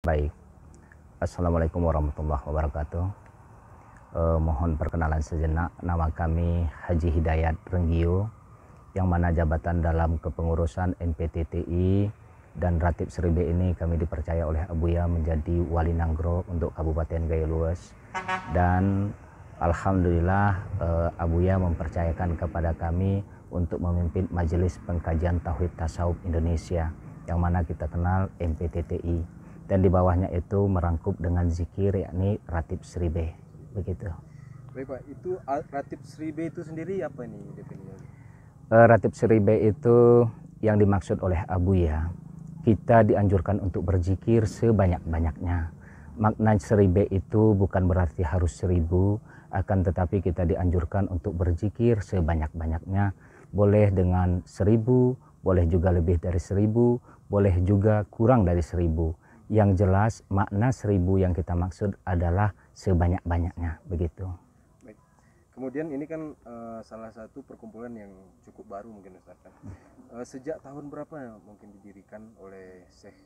Baik, Assalamualaikum warahmatullahi wabarakatuh. Mohon perkenalan sejenak, nama kami Haji Hidayat Renggio, yang mana jabatan dalam kepengurusan MPTTI dan Ratib Seribe ini kami dipercaya oleh Abuya menjadi Wali Nanggro untuk Kabupaten Gayo Luas. Dan Alhamdulillah Abuya mempercayakan kepada kami untuk memimpin Majelis Pengkajian Tauhid Tasawuf Indonesia, yang mana kita kenal MPTTI. Dan di bawahnya itu merangkup dengan zikir, yakni Ratib Seribe, begitu. Baik Pak, itu Ratib Seribe itu sendiri apa nih definisinya? Ratib Seribe itu yang dimaksud oleh Abuya, kita dianjurkan untuk berzikir sebanyak-banyaknya. Makna seribe itu bukan berarti harus 1000, akan tetapi kita dianjurkan untuk berzikir sebanyak-banyaknya. Boleh dengan 1000, boleh juga lebih dari 1000, boleh juga kurang dari 1000. Yang jelas makna 1000 yang kita maksud adalah sebanyak-banyaknya, begitu. Baik. Kemudian ini kan salah satu perkumpulan yang cukup baru mungkin Ustaz kan. Sejak tahun berapa mungkin didirikan oleh Syekh?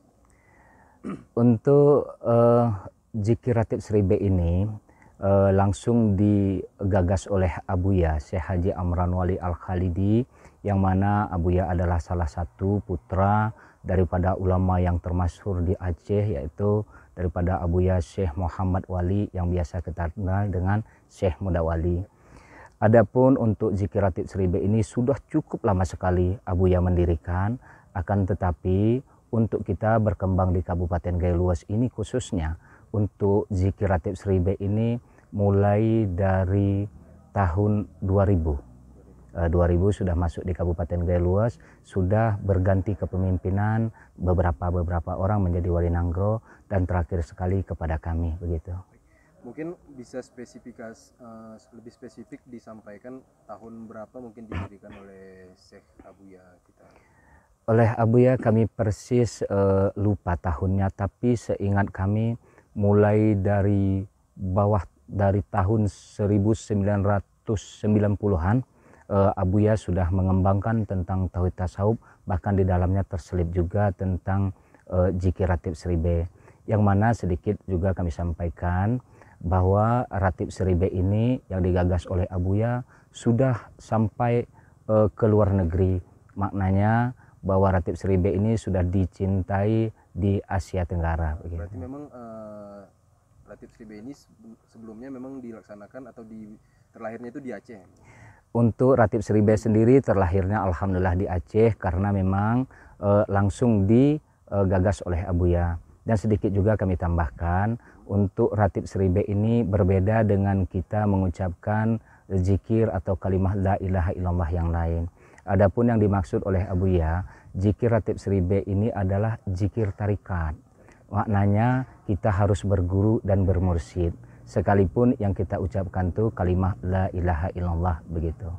Untuk zikir Ratib Seribe ini langsung digagas oleh Abuya Syekh Haji Amran Wali Al-Khalidi, yang mana Abuya adalah salah satu putra daripada ulama yang termasyhur di Aceh, yaitu daripada Abuya Syekh Muhammad Wali yang biasa kita kenal dengan Syekh Muda Wali. Adapun untuk zikir Ratib Seribe ini sudah cukup lama sekali Abuya mendirikan, akan tetapi untuk kita berkembang di Kabupaten Gayo Luas ini khususnya untuk zikir Ratib Seribe ini mulai dari tahun 2000 sudah masuk di Kabupaten Gayo Luas, sudah berganti kepemimpinan, beberapa orang menjadi Wali Nanggro, dan terakhir sekali kepada kami, begitu. Mungkin bisa lebih spesifik disampaikan tahun berapa mungkin didirikan oleh Syekh Abuya kita? Oleh Abuya kami persis lupa tahunnya, tapi seingat kami mulai dari tahun 1990-an Abuya sudah mengembangkan tentang tauhid tasawuf, bahkan di dalamnya terselip juga tentang zikir Ratib Seribe, yang mana sedikit juga kami sampaikan bahwa Ratib Seribe ini yang digagas oleh Abuya sudah sampai ke luar negeri. Maknanya bahwa Ratib Seribe ini sudah dicintai di Asia Tenggara. Begitu. Berarti memang Ratib Seribe ini sebelumnya memang dilaksanakan atau terlahirnya itu di Aceh? Untuk Ratib Seribe sendiri terlahirnya alhamdulillah di Aceh, karena memang langsung digagas oleh Abuya. Dan sedikit juga kami tambahkan, untuk Ratib Seribe ini berbeda dengan kita mengucapkan zikir atau kalimat la ilaha illallah yang lain. Adapun yang dimaksud oleh Abuya, zikir Ratib Seribe ini adalah zikir tarikat. Maknanya kita harus berguru dan bermursyid, sekalipun yang kita ucapkan tuh kalimat la ilaha illallah, begitu.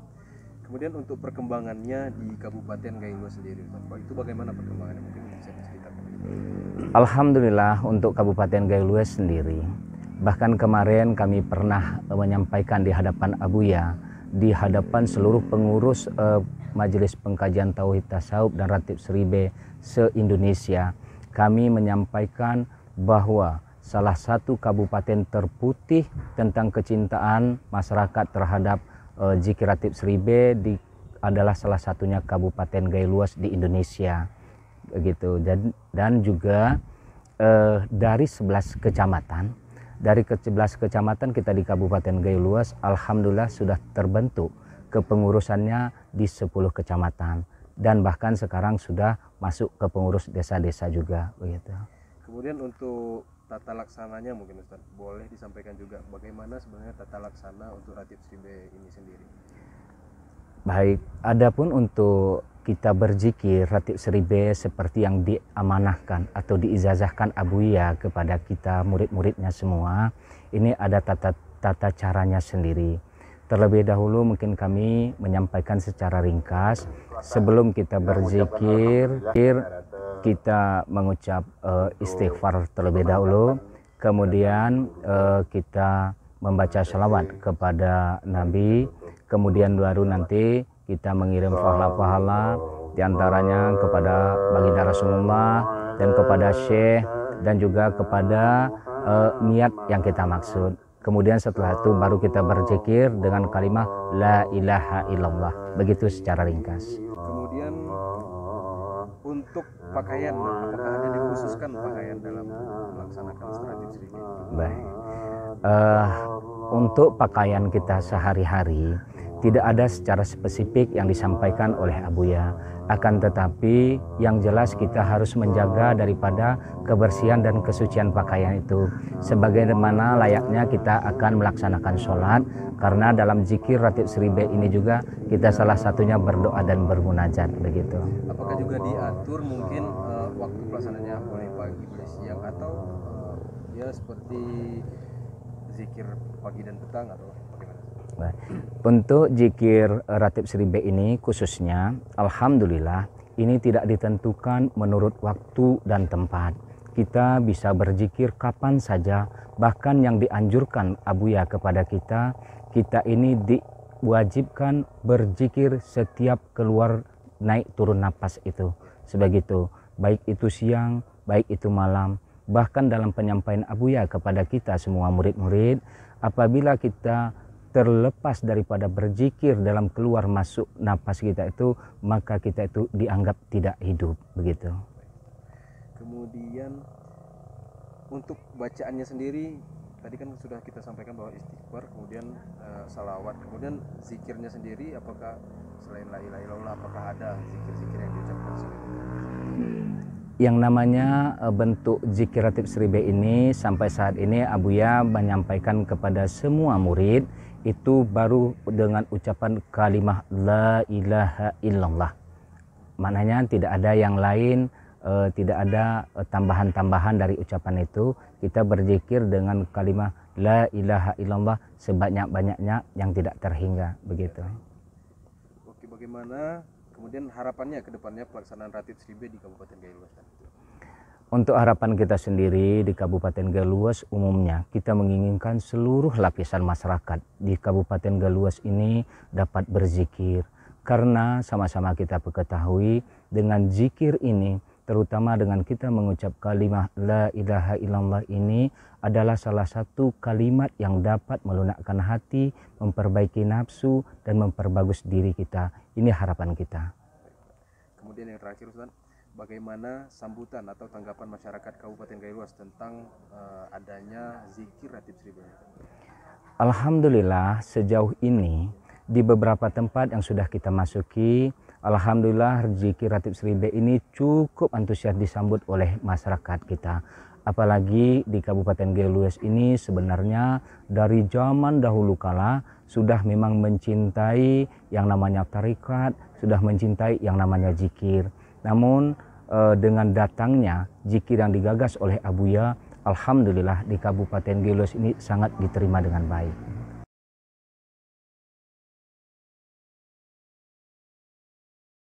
Kemudian untuk perkembangannya di Kabupaten Gayo Luas sendiri, itu bagaimana perkembangannya, mungkin bisa diceritakan? Alhamdulillah untuk Kabupaten Gayo Luas sendiri, bahkan kemarin kami pernah menyampaikan di hadapan Abuya, di hadapan seluruh pengurus Majelis Pengkajian Tauhid Tasawuf dan Ratib Seribe se-Indonesia, kami menyampaikan bahwa salah satu kabupaten terputih tentang kecintaan masyarakat terhadap zikir Ratib Seribe adalah salah satunya Kabupaten Gayo Luas di Indonesia, begitu. Dan juga dari 11 kecamatan, kita di Kabupaten Gayo Luas alhamdulillah sudah terbentuk kepengurusannya di 10 kecamatan, dan bahkan sekarang sudah masuk ke pengurus desa-desa juga, begitu. Kemudian untuk tata laksananya mungkin Ustaz boleh disampaikan juga bagaimana sebenarnya tata laksana untuk Ratib Seribe ini sendiri? Baik, adapun untuk kita berzikir Ratib Seribe seperti yang diamanahkan atau diijazahkan Abuya kepada kita murid-muridnya semua, ini ada tata caranya sendiri. Terlebih dahulu mungkin kami menyampaikan secara ringkas, sebelum kita berzikir kita mengucap istighfar terlebih dahulu, kemudian kita membaca shalawat kepada Nabi, kemudian baru nanti kita mengirim pahala-pahala diantaranya kepada baginda Rasulullah dan kepada Syekh dan juga kepada niat yang kita maksud. Kemudian setelah itu baru kita berzikir dengan kalimat la ilaha illallah. Begitu secara ringkas. Kemudian untuk pakaian, apakah ada dikhususkan pakaian dalam melaksanakan ratib Sribe? Baik. Untuk pakaian kita sehari-hari tidak ada secara spesifik yang disampaikan oleh Abuya. Akan tetapi yang jelas kita harus menjaga daripada kebersihan dan kesucian pakaian itu. Sebagaimana layaknya kita akan melaksanakan sholat. Karena dalam zikir ratib Sribe ini juga kita salah satunya berdoa dan bermunajat begitu. Apakah juga diatur mungkin waktu pelaksanaannya mulai pagi, mulai siang, atau ya seperti zikir pagi dan petang atau bagaimana? Baik. Untuk zikir ratib Sribe ini khususnya, alhamdulillah ini tidak ditentukan menurut waktu dan tempat. Kita bisa berzikir kapan saja, bahkan yang dianjurkan Abuya kepada kita ini diwajibkan berzikir setiap keluar naik turun napas itu. Sebegitu, baik itu siang, baik itu malam. Bahkan dalam penyampaian Abuya kepada kita semua murid-murid, apabila kita terlepas daripada berzikir dalam keluar masuk napas kita itu, maka kita itu dianggap tidak hidup begitu. Kemudian untuk bacaannya sendiri tadi kan sudah kita sampaikan bahwa istighfar, kemudian salawat, kemudian zikirnya sendiri apakah selain la ilaha illallah apakah ada zikir-zikir yang diucapkan selain itu? Yang namanya bentuk zikir ratib Sribe ini sampai saat ini Abuya menyampaikan kepada semua murid itu baru dengan ucapan kalimat la ilaha illallah. Maknanya tidak ada yang lain, tidak ada tambahan-tambahan dari ucapan itu. Kita berzikir dengan kalimat la ilaha illallah sebanyak-banyaknya yang tidak terhingga begitu. Oke, bagaimana kemudian harapannya ke depannya pelaksanaan ratib Sribe di Kabupaten Gayo Luas? Untuk harapan kita sendiri di Kabupaten Gayo Luas umumnya kita menginginkan seluruh lapisan masyarakat di Kabupaten Gayo Luas ini dapat berzikir. Karena sama-sama kita ketahui dengan zikir ini, terutama dengan kita mengucap kalimat la ilaha illallah ini adalah salah satu kalimat yang dapat melunakkan hati, memperbaiki nafsu, dan memperbagus diri kita. Ini harapan kita. Kemudian yang terakhir Ustaz, bagaimana sambutan atau tanggapan masyarakat Kabupaten Gayo Luas tentang adanya zikir ratib Sribe? Alhamdulillah sejauh ini di beberapa tempat yang sudah kita masuki, alhamdulillah zikir ratib Sribe ini cukup antusias disambut oleh masyarakat kita. Apalagi di Kabupaten Gayo Luas ini sebenarnya dari zaman dahulu kala sudah memang mencintai yang namanya tarikat, sudah mencintai yang namanya zikir. Namun dengan datangnya zikir yang digagas oleh Abuya, alhamdulillah di Kabupaten Gayo Luas ini sangat diterima dengan baik.